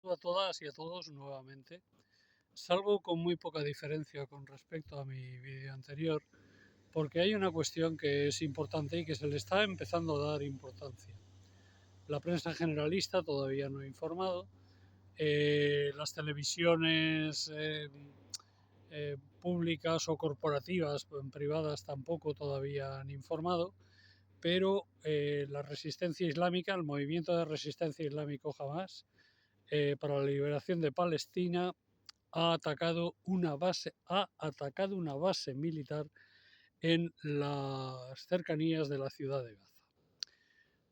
A todas y a todos nuevamente. Salgo con muy poca diferencia con respecto a mi vídeo anterior, porque hay una cuestión que es importante y que se le está empezando a dar importancia. La prensa generalista todavía no ha informado, las televisiones públicas o corporativas, privadas tampoco todavía han informado, pero la resistencia islámica, el movimiento de resistencia islámico Hamas, para la liberación de Palestina, ha atacado una base militar en las cercanías de la ciudad de Gaza.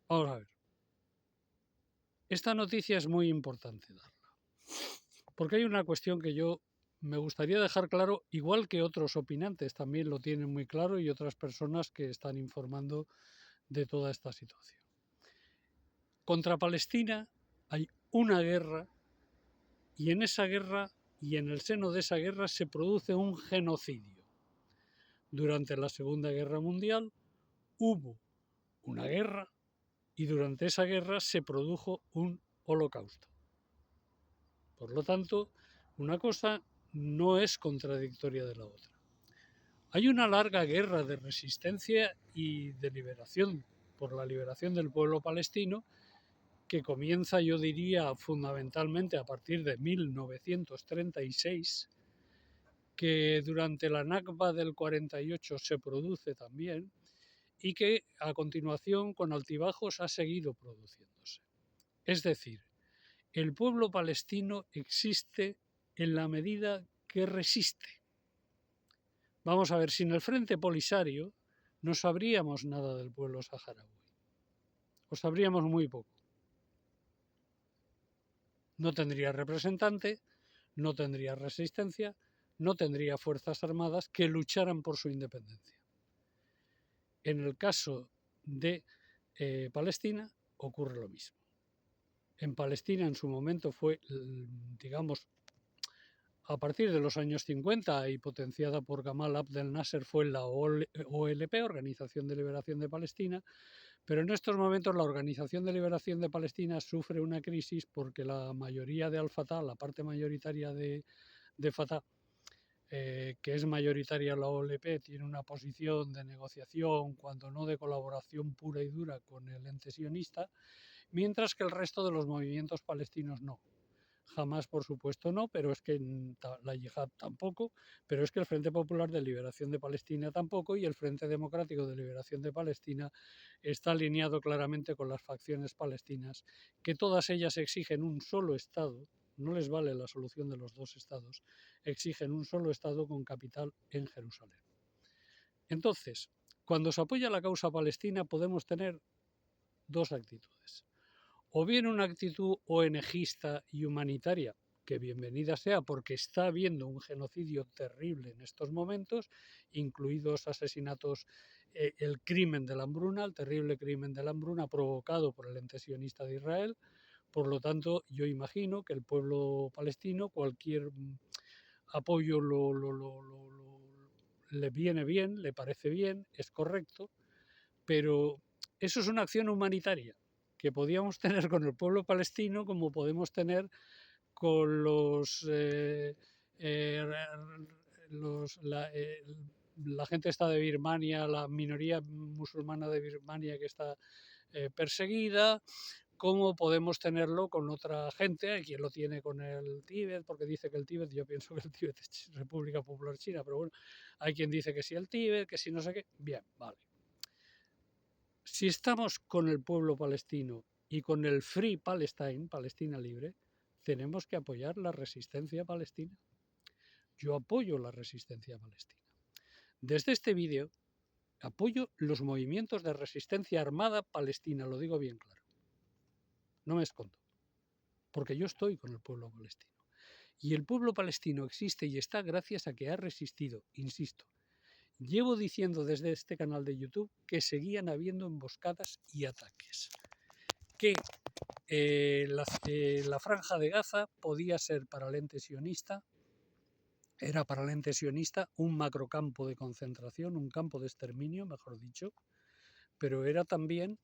Vamos a ver. Esta noticia es muy importante darla, porque hay una cuestión que yo me gustaría dejar claro, igual que otros opinantes también lo tienen muy claro y otras personas que están informando de toda esta situación. Contra Palestina hay una guerra y en esa guerra y en el seno de esa guerra se produce un genocidio. Durante la Segunda Guerra Mundial hubo una guerra y durante esa guerra se produjo un holocausto. Por lo tanto, una cosa no es contradictoria de la otra. Hay una larga guerra de resistencia y de liberación por la liberación del pueblo palestino que comienza, yo diría, fundamentalmente a partir de 1936, que durante la Nakba del 48 se produce también y que a continuación con altibajos ha seguido produciéndose. Es decir, el pueblo palestino existe en la medida que resiste. Vamos a ver, sin el Frente Polisario no sabríamos nada del pueblo saharaui, o sabríamos muy poco. No tendría representante, no tendría resistencia, no tendría fuerzas armadas que lucharan por su independencia. En el caso de Palestina ocurre lo mismo. En Palestina en su momento fue, digamos, a partir de los años 50 y potenciada por Gamal Abdel Nasser, fue la OLP, Organización de Liberación de Palestina, pero en estos momentos la Organización de Liberación de Palestina sufre una crisis porque la mayoría de Al-Fatah, la parte mayoritaria de Fatah, que es mayoritaria la OLP, tiene una posición de negociación, cuando no de colaboración pura y dura con el ente sionista, mientras que el resto de los movimientos palestinos no. Jamás, por supuesto, no, pero es que la Yihad tampoco, pero es que el Frente Popular de Liberación de Palestina tampoco y el Frente Democrático de Liberación de Palestina está alineado claramente con las facciones palestinas, que todas ellas exigen un solo Estado, no les vale la solución de los dos Estados, exigen un solo Estado con capital en Jerusalén. Entonces, cuando se apoya la causa palestina podemos tener dos actitudes. O bien una actitud ONGista y humanitaria, que bienvenida sea porque está habiendo un genocidio terrible en estos momentos, incluidos asesinatos, el crimen de la hambruna, el terrible crimen de la hambruna provocado por el ente sionista de Israel. Por lo tanto, yo imagino que el pueblo palestino, cualquier apoyo le viene bien, le parece bien, es correcto, pero eso es una acción humanitaria que podíamos tener con el pueblo palestino como podemos tener con la gente está de Birmania, la minoría musulmana de Birmania que está perseguida, como podemos tenerlo con otra gente. Hay quien lo tiene con el Tíbet, porque dice que el Tíbet, yo pienso que el Tíbet es República Popular China, pero bueno, hay quien dice que sí el Tíbet, que sí no sé qué. Bien, vale. Si estamos con el pueblo palestino y con el Free Palestine, Palestina libre, tenemos que apoyar la resistencia palestina. Yo apoyo la resistencia palestina. Desde este vídeo apoyo los movimientos de resistencia armada palestina, lo digo bien claro. No me escondo, porque yo estoy con el pueblo palestino. Y el pueblo palestino existe y está gracias a que ha resistido, insisto. Llevo diciendo desde este canal de YouTube que seguían habiendo emboscadas y ataques. Que la franja de Gaza podía ser para el ente sionista, era para el ente sionista un macrocampo de concentración, un campo de exterminio, mejor dicho, pero era también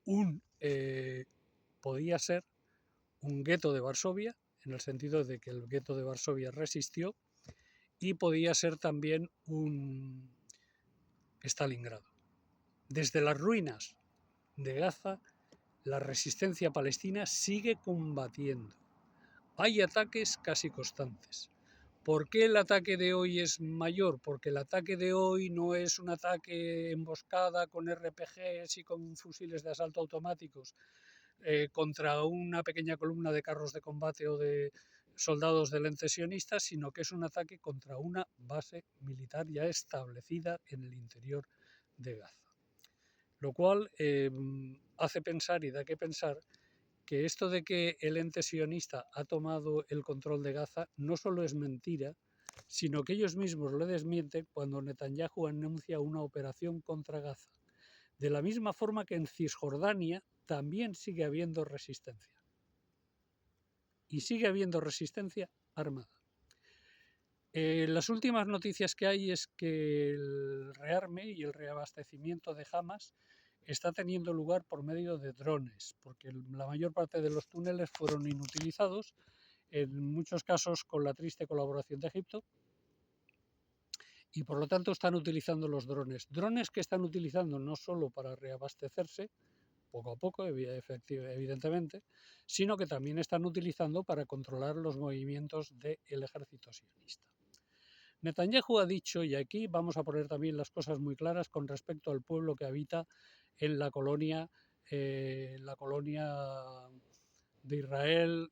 un podía ser un gueto de Varsovia, en el sentido de que el gueto de Varsovia resistió, y podía ser también un Stalingrado. Desde las ruinas de Gaza, la resistencia palestina sigue combatiendo. Hay ataques casi constantes. ¿Por qué el ataque de hoy es mayor? Porque el ataque de hoy no es un ataque emboscada con RPGs y con fusiles de asalto automáticos contra una pequeña columna de carros de combate o de soldados del ente sionista, sino que es un ataque contra una base militar ya establecida en el interior de Gaza. Lo cual hace pensar y da que pensar que esto de que el ente sionista ha tomado el control de Gaza no solo es mentira, sino que ellos mismos lo desmienten cuando Netanyahu anuncia una operación contra Gaza. De la misma forma que en Cisjordania también sigue habiendo resistencia. Y sigue habiendo resistencia armada. Las últimas noticias que hay es que el rearme y el reabastecimiento de Hamas está teniendo lugar por medio de drones, porque la mayor parte de los túneles fueron inutilizados, en muchos casos con la triste colaboración de Egipto, y por lo tanto están utilizando los drones. Drones que están utilizando no solo para reabastecerse, poco a poco, evidentemente, sino que también están utilizando para controlar los movimientos del ejército sionista. Netanyahu ha dicho, y aquí vamos a poner también las cosas muy claras con respecto al pueblo que habita en la colonia de Israel,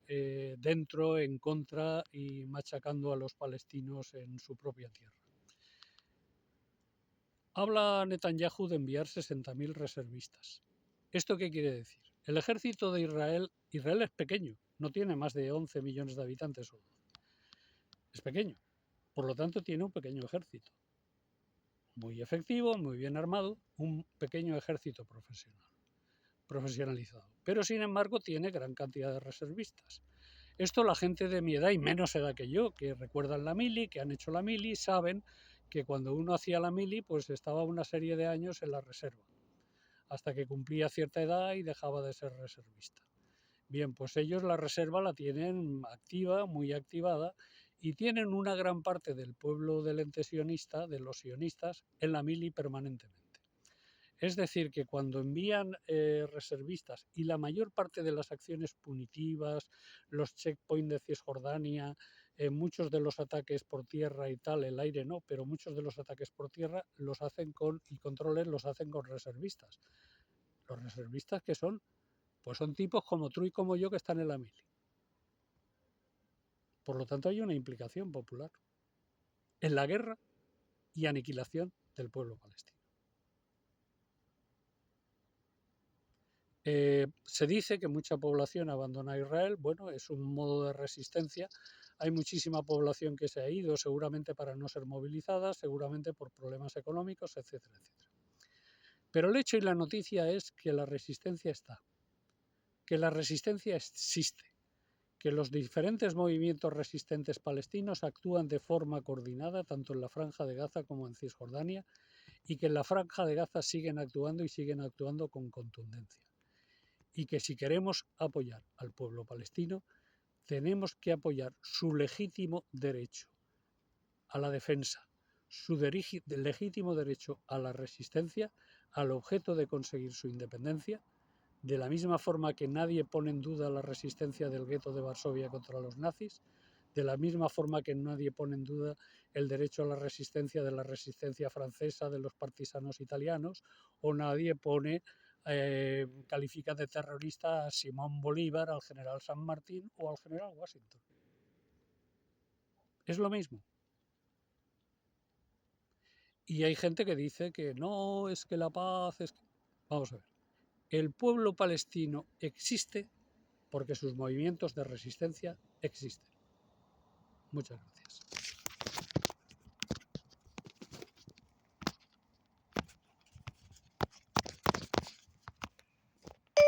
dentro, en contra y machacando a los palestinos en su propia tierra. Habla Netanyahu de enviar 60.000 reservistas. ¿Esto qué quiere decir? El ejército de Israel es pequeño, no tiene más de 11 millones de habitantes o 12. Es pequeño, por lo tanto tiene un pequeño ejército. Muy efectivo, muy bien armado, un pequeño ejército profesionalizado. Pero sin embargo tiene gran cantidad de reservistas. Esto la gente de mi edad y menos edad que yo, que recuerdan la mili, que han hecho la mili, saben que cuando uno hacía la mili pues estaba una serie de años en la reserva, hasta que cumplía cierta edad y dejaba de ser reservista. Bien, pues ellos la reserva la tienen activa, muy activada, y tienen una gran parte del pueblo del ente sionista, de los sionistas, en la mili permanentemente. Es decir, que cuando envían reservistas y la mayor parte de las acciones punitivas, los checkpoints de Cisjordania, muchos de los ataques por tierra y tal, el aire no, pero muchos de los ataques por tierra los hacen y controles los hacen con reservistas. Los reservistas que son, pues son tipos como tú y como yo que están en la mili. Por lo tanto hay una implicación popular en la guerra y aniquilación del pueblo palestino. Se dice que mucha población abandona Israel, bueno, es un modo de resistencia. Hay muchísima población que se ha ido, seguramente para no ser movilizada, seguramente por problemas económicos, etcétera, etcétera. Pero el hecho y la noticia es que la resistencia está, que la resistencia existe, que los diferentes movimientos resistentes palestinos actúan de forma coordinada tanto en la Franja de Gaza como en Cisjordania y que en la Franja de Gaza siguen actuando con contundencia. Y que si queremos apoyar al pueblo palestino, tenemos que apoyar su legítimo derecho a la defensa, su legítimo derecho a la resistencia, al objeto de conseguir su independencia, de la misma forma que nadie pone en duda la resistencia del gueto de Varsovia contra los nazis, de la misma forma que nadie pone en duda el derecho a la resistencia de la resistencia francesa, de los partisanos italianos, o nadie califica de terrorista a Simón Bolívar, al general San Martín o al general Washington. Es lo mismo. Y hay gente que dice que no, es que la paz es... Vamos a ver. El pueblo palestino existe porque sus movimientos de resistencia existen. Muchas gracias.